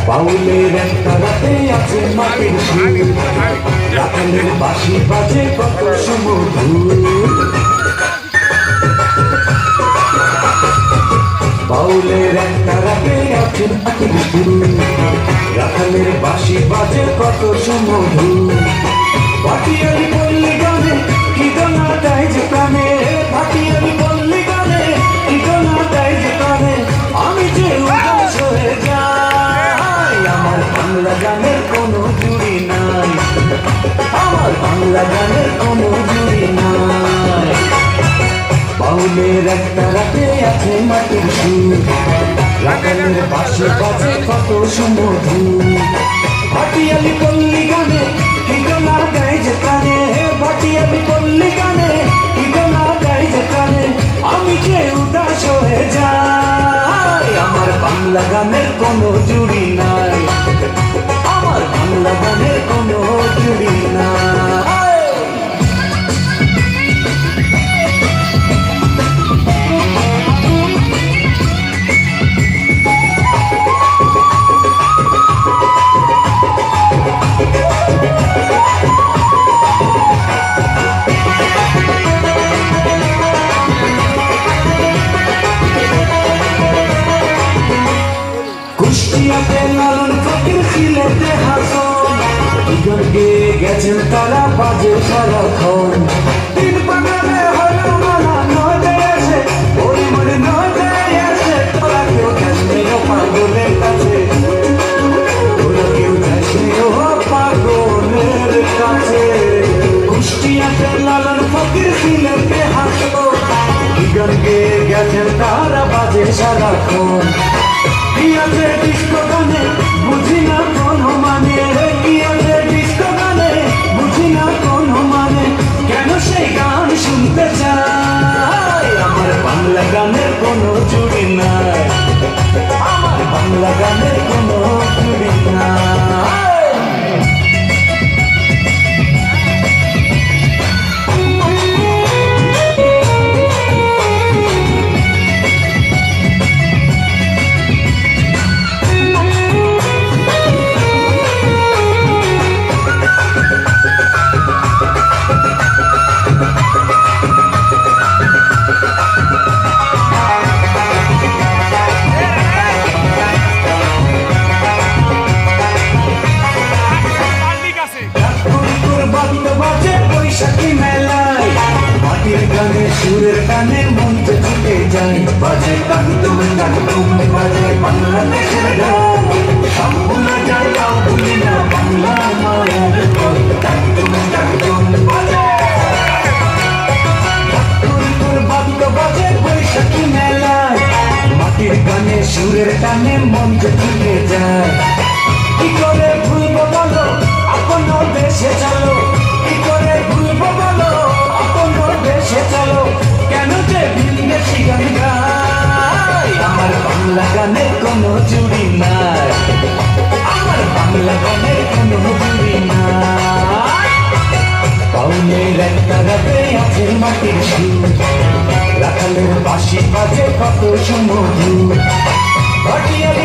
বাউলের একটা রাতে আছে মাটির সুর, রাখালের বাঁশি বাজে কত সুমধুর। বাউলের একটা রাতে আছে মাটির সুর, রাখালের বাঁশি বাজে কত সুমধুর। ভাটিয়ালি পল্লী গানে কি গানা দেয় যে প্রাণে, ভাটিয়ালি পল্লী গানে কি গানা দেয় যে প্রাণে, আমি যে উদাস হয়ে যাই। আমার বাংলা গানের কোনো জুড়ি নাই, আমার বাংলা গানের কোনো জুড়ি নাই। বাউলের একটা রাতে আছে মাটির সুর, রাখালের বাঁশি বাজে কত সুমধুর। ভাটিয়ালি পল্লী গানে কি গানা দেয় যে প্রাণে, ভাটিয়ালি পল্লী গানে কি গানা দেয় যে প্রাণে, আমি যে উদাস হয়ে যাই। আমার বাংলা গানের কোনো জুড়ি নাই, আমার বাংলা গানের কোনো জুড়ি নাই। কুষ্টিয়াতে লালন ফকির সিলেটে হাসন, গান গেয়ে গেছেন তারা বাজে সারাক্ষণ। তিন বাগানে হলো মালা নদে আসে, ওই মনে নদে আসে, তোরা কেউ যাসনি ও পাগলের কাছে, তোরা কেউ যাসনি ও পাগলের কাছে। কুষ্টিয়াতে লালন ফকির সিলেটে হাসন, গান গেয়ে গেছেন তারা বাজে সারাক্ষণ। কি আছে ডিস্কো গানে বুঝি না কোনো মানে, কি আছে ডিস্কো গানে বুঝি না কোনো মানে, কেন সেই গান শুনতে চাই। আমার বাংলা গানের কোনো জুড়ি নাই, আমার বাংলা গানের কোনো জুড়ি নাই। মাটির গানে সুরের গানে মন ছুটে যায়, বাজে কাকতুম কাকতুম বাজে বাংলাদেশের গান। সব ভুলে যায় তাও ভুলি না বাংলা মায়ের গান, কাকতুম কাকতুম বাজে। বাদ্য বাজে বৈশাখী মেলায়, মাটির গানে সুরের গানে মন ছুটে যায়। কি করে ভুলবো বলো আপন দেশে চলো, কি করে ভুলবো বলো আপন দেশে চলো, কেন যে বিদেশি গান গাই। আমার বাংলা গানের কোনো জুড়ি নাই, আমার বাংলা গানের কোনো জুড়ি নাই। বাউলের একটা রাতে আছে মাটির সুর, রাখালের বাঁশি বাজে কত সুমধুর। ভাটিয়ালি